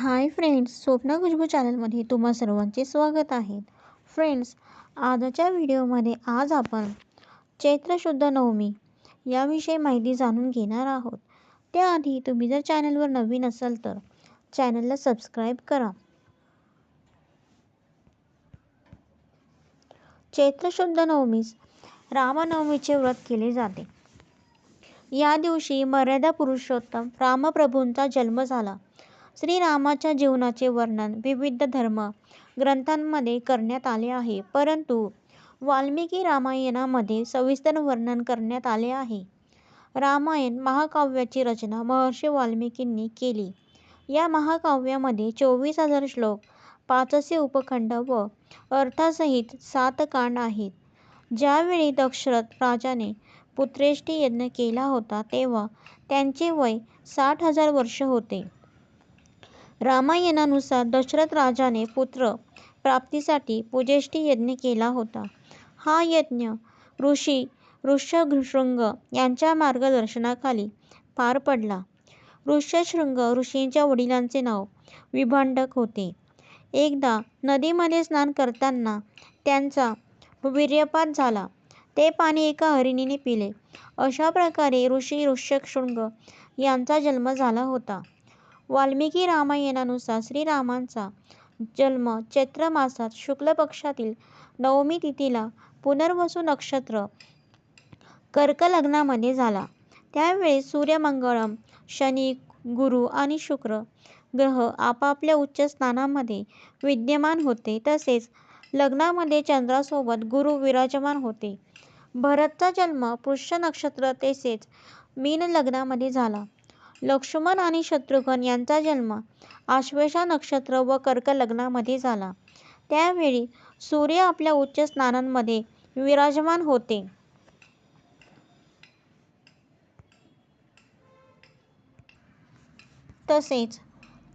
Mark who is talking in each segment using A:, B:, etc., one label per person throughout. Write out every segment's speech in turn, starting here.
A: Hi friends, Swapna Khushboo चॅनलमध्ये तुम्हा सर्वांचे स्वागत आहे. फ्रेंड्स, आजच्या व्हिडिओमध्ये आज आपण चैत्र शुद्ध नवमी याविषयी माहिती जाणून घेणार आहोत. त्याआधी तुम्ही जर चॅनलवर नवीन असाल तर चॅनलला सबस्क्राईब करा. चैत्र शुद्ध नवमीस रामनवमीचे व्रत केले जाते. या दिवशी मर्यादा पुरुषोत्तम रामप्रभूंचा जन्म झाला. श्रीरामाच्या जीवनाचे वर्णन विविध धर्म ग्रंथांमध्ये करण्यात आले आहे, परंतु वाल्मिकी रामायणामध्ये सविस्तर वर्णन करण्यात आले आहे. रामायण महाकाव्याची रचना महर्षी वाल्मिकींनी केली. या महाकाव्यामध्ये 24,000 श्लोक, 500 उपखंड व अर्थासहित 7 कांड आहेत. ज्यावेळी दशरथ राजाने पुत्रेष्ठी यज्ञ केला होता तेव्हा त्यांचे वय 60,000 वर्ष होते. रामायणानुसार दशरथ राजाने पुत्र प्राप्तीसाठी पुजेष्ठी यज्ञ केला होता. हा यज्ञ ऋषी ऋष्यशृंग यांच्या मार्गदर्शनाखाली पार पडला. ऋष्यशृंग ऋषींच्या वडिलांचे नाव विभंडक होते. एकदा नदीमध्ये स्नान करताना त्यांचा वीर्यपात झाला. ते पाणी एका हरिणीने पिले. अशा प्रकारे ऋषी ऋष्यशृंग यांचा जन्म झाला होता. वाल्मिकी रामायणानुसार श्रीरामांचा जन्म चैत्र मासात शुक्ल पक्षातील नवमी तिथीला पुनर्वसू नक्षत्र कर्क लग्नामध्ये झाला. त्यावेळी सूर्यमंगळम, शनी, गुरु आणि शुक्र ग्रह आपापल्या उच्च स्थानामध्ये विद्यमान होते. तसेच लग्नामध्ये चंद्रासोबत गुरु विराजमान होते. भरतचा जन्म पुष्य नक्षत्र तसेच मीन लग्नामध्ये झाला. लक्ष्मण आणि शत्रुघ्न यांचा जन्म आश्लेषा नक्षत्र व कर्क लग्नामध्ये झाला. त्यावेळी सूर्य आपल्या उच्च स्थानांमध्ये विराजमान होते. तसेच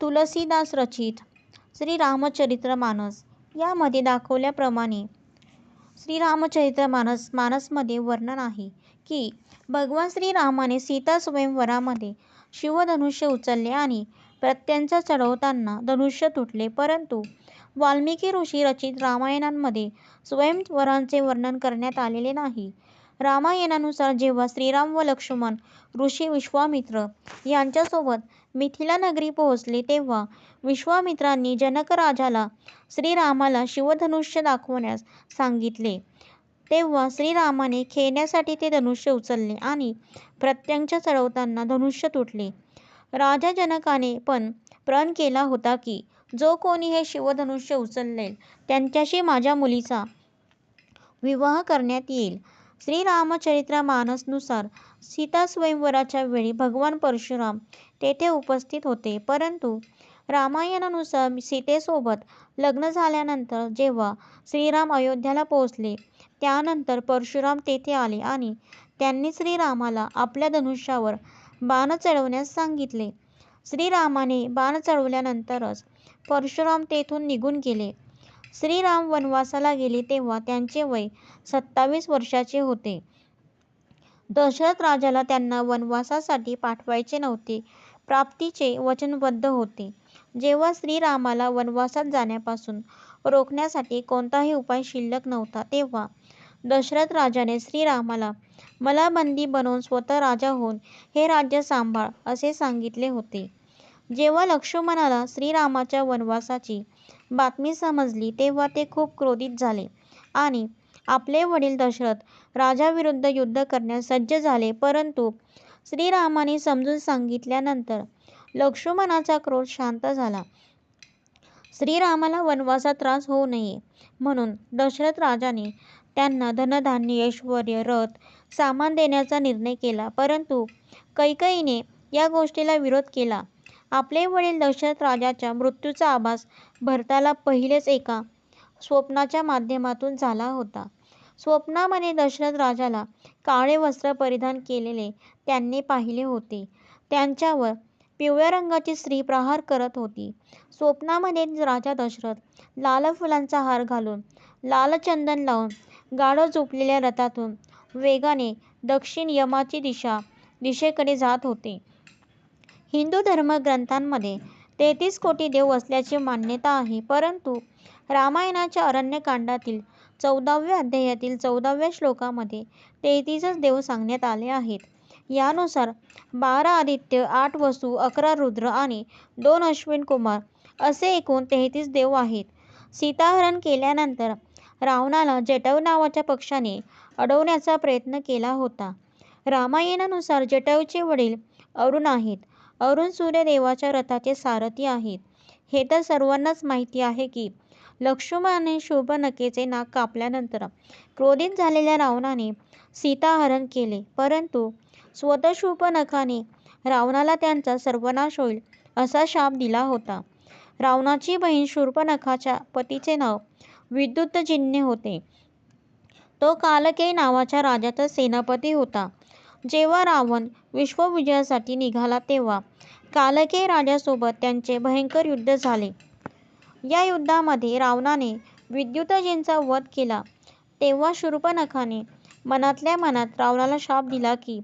A: तुलसीदास रचित श्रीरामचरितमानस यामध्ये दाखवल्याप्रमाणे श्रीरामचरितमानसमध्ये वर्णन आहे की भगवान श्रीरामाने सीता स्वयंवरामध्ये शिवधनुष्य उचलले आणि प्रत्यंचा चढवताना धनुष्य तुटले. परंतु वाल्मिकी ऋषी रचित रामायणांमध्ये स्वयंवराचे वर्णन करण्यात आलेले नाही. रामायणानुसार जेव्हा श्रीराम व लक्ष्मण ऋषी विश्वामित्र यांच्यासोबत मिथिला नगरी पोहोचले तेव्हा विश्वामित्रांनी जनक राजाला श्रीरामाला शिवधनुष्य दाखवण्यास सांगितले. तेव्हा श्रीरामाने खेळण्यासाठी ते धनुष्य उचलले आणि प्रत्यंचा चढवताना धनुष्य तुटले. राजा जनकाने पण प्रण केला होता की जो कोणी हे शिवधनुष्य उचलेल त्यांच्याशी माझ्या मुलीचा विवाह करण्यात येईल. श्रीरामचरितमानसनुसार सीता स्वयंवराच्या वेळी भगवान परशुराम तेथे उपस्थित होते. परंतु रामायणानुसार सीतेसोबत लग्न झाल्यानंतर जेव्हा श्रीराम अयोध्याला पोहोचले त्यानंतर परशुराम तेथे आले आणि त्यांनी श्रीरामाला आपल्या धनुष्यावर बाण चढवण्यास सांगितले. श्रीरामाने बाण चढवल्यानंतरच परशुराम तेथून निघून गेले. श्रीराम वनवासाला गेले तेव्हा त्यांचे वय 27 वर्षाचे होते. दशरथ राजाला त्यांना वनवासासाठी पाठवायचे नव्हते. प्राप्तीचे वचनबद्ध होते. जेव्हा श्रीरामाला वनवासात जाण्यापासून रोखण्यासाठी कोणताही उपाय शिल्लक नव्हता तेव्हा दशरथ राजाने श्रीरामाला मला बंदी बनवून स्वतः राजा होऊन हे राज्य सांभाळ असे सांगितले होते. जेव्हा लक्ष्मणाला श्रीरामाच्या वनवासाची बातमी समजली तेव्हा ते खूप क्रोधित झाले आणि आपले वडील दशरथ राजाविरुद्ध युद्ध करण्यास सज्ज झाले. परंतु श्रीरामाने समजून सांगितल्यानंतर लक्ष्मणाचा क्रोध शांत झाला. श्रीरामाला वनवासात त्रास होऊ नये म्हणून दशरथ राजाने त्यांना धनधान्य, ऐश्वर्य, रथ, सामान देण्याचा निर्णय केला. परंतु कैकेयीने या गोष्टीला विरोध केला. आपले वडील दशरथ राजाच्या मृत्यूचा आभास भरताला पहिलेच एका स्वप्नाच्या माध्यमातून झाला होता. स्वप्नामध्ये दशरथ राजाला काळे वस्त्र परिधान केलेले त्यांनी पाहिले होते. त्यांच्यावर पिवळ्या रंगाची स्त्री प्रहार करत होती. स्वप्नामध्ये राजा दशरथ लाल फुलांचा हार घालून, लाल चंदन लावून गाढ झोपलेल्या रथातून वेगाने दक्षिण यमाची दिशेकडे जात होते. हिंदू धर्मग्रंथांमध्ये 33 कोटी देव असल्याची मान्यता आहे, परंतु रामायणाच्या अरण्यकांडातील 14व्या अध्यायातील 14व्या श्लोकामध्ये 33च देव सांगण्यात आले आहेत. यानुसार 12 आदित्य, 8 वसु, 11 रुद्र आणि 2 अश्विन कुमार असे एकूण 33 देव आहेत. सीताहरण केल्यानंतर रावणाला जटायू नावाच्या पक्षाने अडवण्याचा प्रयत्न केला होता. रामायणानुसार जटायूचे वडील अरुण आहेत. अरुण सूर्यदेवाच्या रथाचे सारथी आहेत. हे तर सर्वांनाच माहिती आहे की लक्ष्मणाने शूर्पणखेचे नाक कापल्यानंतर क्रोधित झालेल्या रावणाने सीताहरण केले, परंतु स्वतः शूर्पणखाने रावणाला त्यांचा सर्वनाश होईल असा शाप दिला होता. रावणाची बहीण शूर्पणखाच्या पतीचे नाव विद्युतजिह्न होते. तो कालकेय नावाच्या राजाचा सेनापती होता. जेव्हा रावण विश्वविजयासाठी निघाला तेव्हा कालकेय राजासोबत त्यांचे भयंकर युद्ध झाले. या युद्धामध्ये रावणाने विद्युतजिह्नाचा वध केला. तेव्हा शूर्पणखाने मनातल्या मनात रावणाला शाप दिला की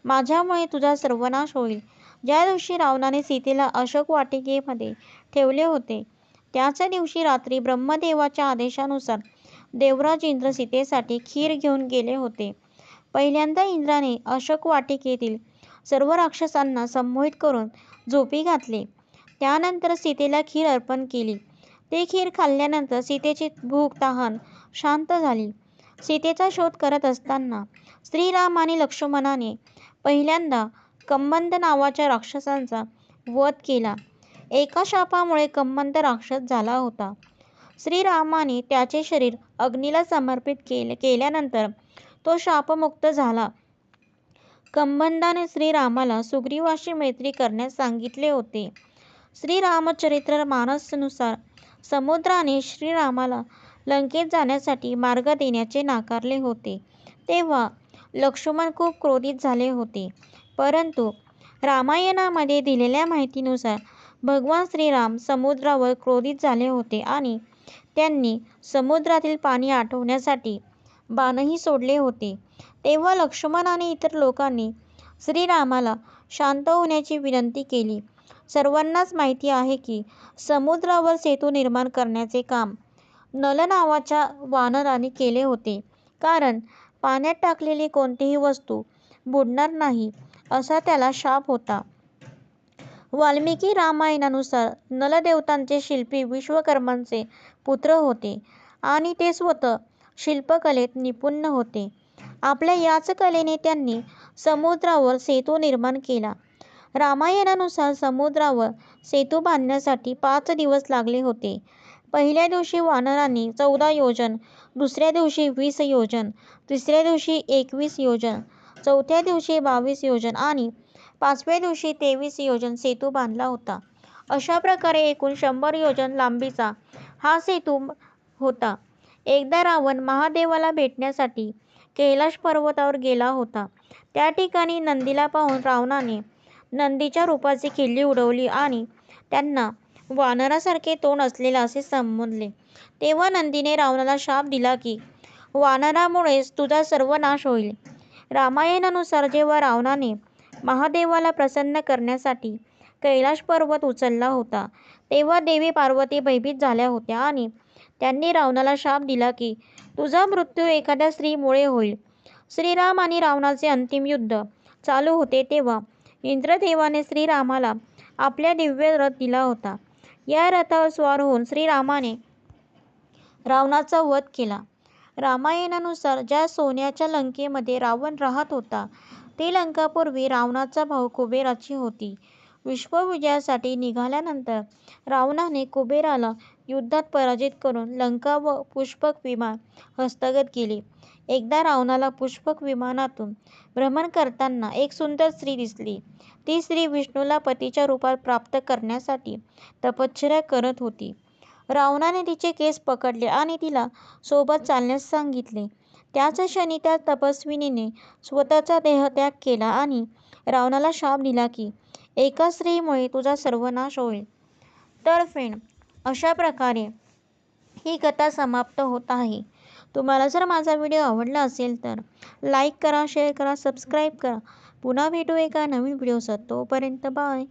A: माझ्यामुळे तुझा सर्वनाश होईल. ज्या दिवशी रावणाने सीतेला अशोक वाटिकेमध्ये ठेवले होते त्याच दिवशी रात्री ब्रह्मदेवाच्या आदेशानुसार देवराज इंद्र सीतेसाठी खीर घेऊन गेले होते. पहिल्यांदा इंद्राने अशोक वाटिकेतील सर्व राक्षसांना संमोहित करून झोपी घातले. त्यानंतर सीतेला खीर अर्पण केली. ती खीर खाल्ल्यानंतर सीतेची भूक तहान शांत झाली. सीतेचा शोध करत असताना श्रीराम आणि लक्ष्मणाने पहिल्यांदा कंबंद नावाच्या राक्षसाचा वध केला. एका शापामुळे कंबंद राक्षस झाला होता. श्रीरामाने त्याचे शरीर अग्नीला समर्पित केल्यानंतर तो शापमुक्त झाला. कंबंदाने श्रीरामाला सुग्रीवाशी मैत्री करण्यास सांगितले होते. श्रीरामचरित्र मानसनुसार समुद्राने श्रीरामाला लंकेत जाण्यासाठी मार्ग देण्याचे नाकारले होते. तेव्हा लक्ष्मण खूप क्रोधित झाले होते, परंतु रामायणामध्ये दिलेल्या माहितीनुसार भगवान श्रीराम समुद्रावर क्रोधित झाले होते आणि त्यांनी समुद्रातील पाणी आटवण्यासाठी बाणही सोडले होते. तेव्हा लक्ष्मण आणि इतर लोकांनी श्रीरामाला शांत होण्याची विनंती केली. सर्वांनाच माहिती आहे की समुद्रावर सेतू निर्माण करण्याचे काम नल नावाच्या वानराने केले होते, कारण पाण्यात टाकलेली कोणतीही वस्तू बुडणार नाही असा त्याला शाप होता. वाल्मिकी रामायणानुसार नल देवतांचे शिल्पी विश्वकर्मांचे पुत्र होते आणि ते स्वतः शिल्पकलेत निपुण होते. आपल्या याच कलेने त्यांनी समुद्रावर सेतू निर्माण केला. रामायणानुसार समुद्रावर सेतू बांधण्यासाठी 5 दिवस लागले होते. पहिल्या दिवशी वानरांनी 14 योजन, दुसऱ्या दिवशी 20 योजन, तिसऱ्या दिवशी 21 योजन, चौथ्या दिवशी 22 योजन आणि 5व्या दिवशी 23 योजन सेतू बांधला होता. अशा प्रकारे एकूण 100 योजन लांबीचा हा सेतू होता. एकदा रावण महादेवाला भेटण्यासाठी कैलाश पर्वतावर गेला होता. त्या ठिकाणी नंदीला पाहून रावणाने नंदीच्या रूपाची खिल्ली उडवली आणि त्यांना वानरासारखे तोंड असलेला असे संबोधले. तेव्हा नंदीने रावणाला शाप दिला की वानरामुळेच तुझा सर्वनाश होईल. रामायणानुसार जेव्हा रावणाने महादेवाला प्रसन्न करण्यासाठी कैलाश पर्वत उचलला होता तेव्हा देवी पार्वती भयभीत झाल्या होत्या आणि त्यांनी रावणाला शाप दिला की तुझा मृत्यू एखाद्या स्त्रीमुळे होईल. श्रीराम आणि रावणाचे अंतिम युद्ध चालू होते तेव्हा इंद्रदेवाने श्रीरामाला आपल्या दिव्य रथ दिला होता. या रथावर स्वार होऊन श्रीरामाने रावणाचा वध केला. रामायणानुसार ज्या सोन्याच्या लंकेमध्ये रावण राहत होता ती लंका पूर्वी रावणाचा भाऊ कुबेराची होती. विश्वविजयासाठी निघाल्यानंतर रावणाने कुबेराला युद्धात पराजित करून लंका व पुष्पक विमान हस्तगत केले. एकदा रावणाला पुष्पक विमानातून भ्रमण करताना एक सुंदर स्त्री दिसली. ती स्त्री विष्णूला पतीच्या रूपात प्राप्त करण्यासाठी तपश्चर्या करत होती. रावणाने तिचे केस पकडले आणि तिला सोबत चालण्यास सांगितले. त्याच क्षणी त्या तपस्विनीने स्वतःचा देहत्याग केला आणि रावणाला शाप दिला की एका स्त्रीमुळे तुझा सर्वनाश होईल. तर फ्रेंड, अशा प्रकारे ही कथा समाप्त होत आहे. तुम्हाला जर माझा व्हिडिओ आवडला असेल तर लाईक करा, शेअर करा, सबस्क्राईब करा. पुन्हा भेटू एका नवीन व्हिडिओसोबत. तोपर्यंत बाय.